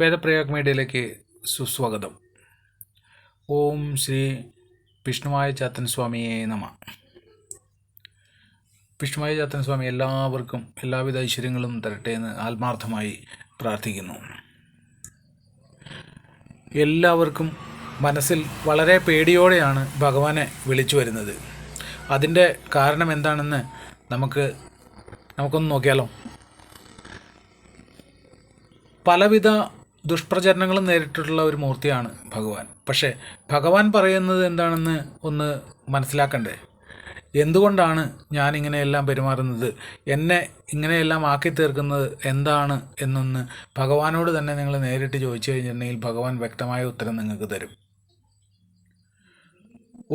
വേദപ്രയാഗ് മീഡിയയിലേക്ക് സുസ്വാഗതം. ഓം ശ്രീ വിഷ്ണുവായ ചാത്തൻ സ്വാമിയെ നമ. വിഷ്ണുവായ ചാത്തൻ സ്വാമി എല്ലാവർക്കും എല്ലാവിധ ഐശ്വര്യങ്ങളും തരട്ടെ എന്ന് ആത്മാർത്ഥമായി പ്രാർത്ഥിക്കുന്നു. എല്ലാവർക്കും മനസ്സിൽ വളരെ പേടിയോടെയാണ് ഭഗവാനെ വിളിച്ചു വരുന്നത്. അതിൻ്റെ കാരണം എന്താണെന്ന് നമുക്കൊന്ന് നോക്കിയാലോ. പലവിധ ദുഷ്പ്രചരണങ്ങളും നേരിട്ടിട്ടുള്ള ഒരു മൂർത്തിയാണ് ഭഗവാൻ. പക്ഷേ ഭഗവാൻ പറയുന്നത് എന്താണെന്ന് ഒന്ന് മനസ്സിലാക്കണ്ടേ? എന്തുകൊണ്ടാണ് ഞാൻ ഇങ്ങനെയെല്ലാം പെരുമാറുന്നത്, എന്നെ ഇങ്ങനെയെല്ലാം ആക്കി തീർക്കുന്നത് എന്താണ് എന്നൊന്ന് ഭഗവാനോട് തന്നെ നിങ്ങൾ നേരിട്ട് ചോദിച്ചു കഴിഞ്ഞിട്ടുണ്ടെങ്കിൽ ഭഗവാൻ വ്യക്തമായ ഉത്തരം നിങ്ങൾക്ക് തരും.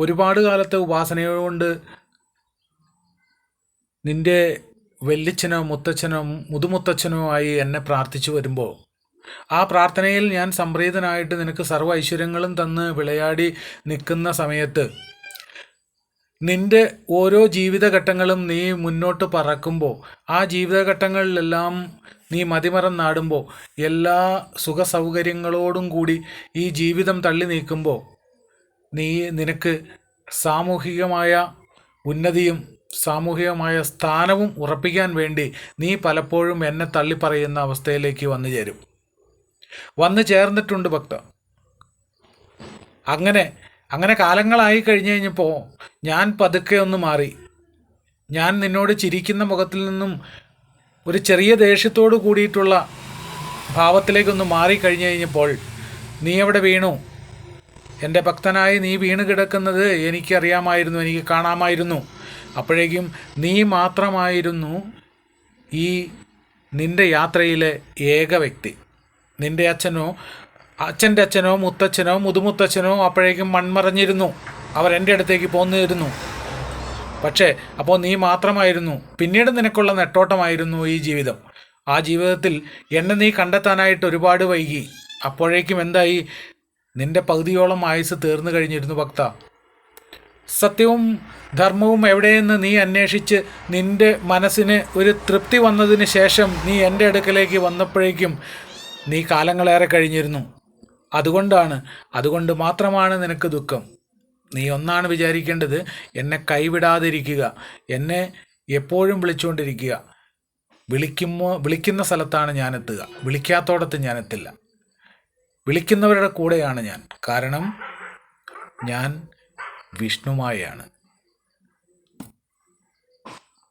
ഒരുപാട് കാലത്തെ ഉപാസനയോട് നിൻ്റെ വല്യച്ഛനോ മുത്തച്ഛനോ മുതുമുത്തച്ഛനോ ആയി എന്നെ പ്രാർത്ഥിച്ചു വരുമ്പോൾ ആ പ്രാർത്ഥനയിൽ ഞാൻ സംപ്രീതനായിട്ട് നിനക്ക് സർവ്വ ഐശ്വര്യങ്ങളും തന്ന് വിളയാടി നിൽക്കുന്ന സമയത്ത് നിൻ്റെ ഓരോ ജീവിതഘട്ടങ്ങളും നീ മുന്നോട്ട് പറക്കുമ്പോൾ ആ ജീവിതഘട്ടങ്ങളിലെല്ലാം നീ മതിമറന്നാടുമ്പോൾ എല്ലാ സുഖ സൗകര്യങ്ങളോടും കൂടി ഈ ജീവിതം തള്ളി നീക്കുമ്പോൾ നിനക്ക് സാമൂഹികമായ ഉന്നതിയും സാമൂഹികമായ സ്ഥാനവും ഉറപ്പിക്കാൻ വേണ്ടി നീ പലപ്പോഴും എന്നെ തള്ളിപ്പറയുന്ന അവസ്ഥയിലേക്ക് വന്നു ചേർന്നിട്ടുണ്ട് ഭക്ത. അങ്ങനെ കാലങ്ങളായി കഴിഞ്ഞു കഴിഞ്ഞപ്പോൾ ഞാൻ പതുക്കെ ഒന്ന് മാറി. ഞാൻ നിന്നോട് ചിരിക്കുന്ന മുഖത്തിൽ നിന്നും ഒരു ചെറിയ ദേഷ്യത്തോട് കൂടിയിട്ടുള്ള ഭാവത്തിലേക്കൊന്ന് മാറിക്കഴിഞ്ഞു കഴിഞ്ഞപ്പോൾ നീ എവിടെ വീണു? എൻ്റെ ഭക്തനായി നീ വീണ് കിടക്കുന്നത് എനിക്കറിയാമായിരുന്നു, എനിക്ക് കാണാമായിരുന്നു. അപ്പോഴേക്കും നീ മാത്രമായിരുന്നു ഈ നിൻ്റെ യാത്രയിലെ ഏക വ്യക്തി. നിൻ്റെ അച്ഛൻ്റെ അച്ഛനോ മുത്തച്ഛനോ മുതുമുത്തച്ഛനോ അപ്പോഴേക്കും മൺമറഞ്ഞിരുന്നു, അവർ എൻ്റെ അടുത്തേക്ക് പോന്നിരുന്നു. പക്ഷേ അപ്പോൾ നീ മാത്രമായിരുന്നു. പിന്നീട് നിനക്കുള്ള നെട്ടോട്ടമായിരുന്നു ഈ ജീവിതം. ആ ജീവിതത്തിൽ എന്നെ നീ കണ്ടെത്താനായിട്ട് ഒരുപാട് വൈകി. അപ്പോഴേക്കും എന്തായി? നിൻ്റെ പകുതിയോളം ആയുസ് തീർന്നു കഴിഞ്ഞിരുന്നു ഭക്ത. സത്യവും ധർമ്മവും എവിടെയെന്ന് നീ അന്വേഷിച്ച് നിൻ്റെ മനസ്സിന് ഒരു തൃപ്തി വന്നതിന് ശേഷം നീ എൻ്റെ അടുക്കലേക്ക് വന്നപ്പോഴേക്കും നീ കാലങ്ങളേറെ കഴിഞ്ഞിരുന്നു. അതുകൊണ്ട് മാത്രമാണ് നിനക്ക് ദുഃഖം. നീ ഒന്നാണ് വിചാരിക്കേണ്ടത്, എന്നെ കൈവിടാതിരിക്കുക, എന്നെ എപ്പോഴും വിളിച്ചുകൊണ്ടിരിക്കുക. വിളിക്കുന്ന സ്ഥലത്താണ് ഞാൻ എത്തുക, വിളിക്കാത്തോടത്ത് ഞാൻ എത്തില്ല. വിളിക്കുന്നവരുടെ കൂടെയാണ് ഞാൻ. കാരണം ഞാൻ വിഷ്ണുമായാണ്.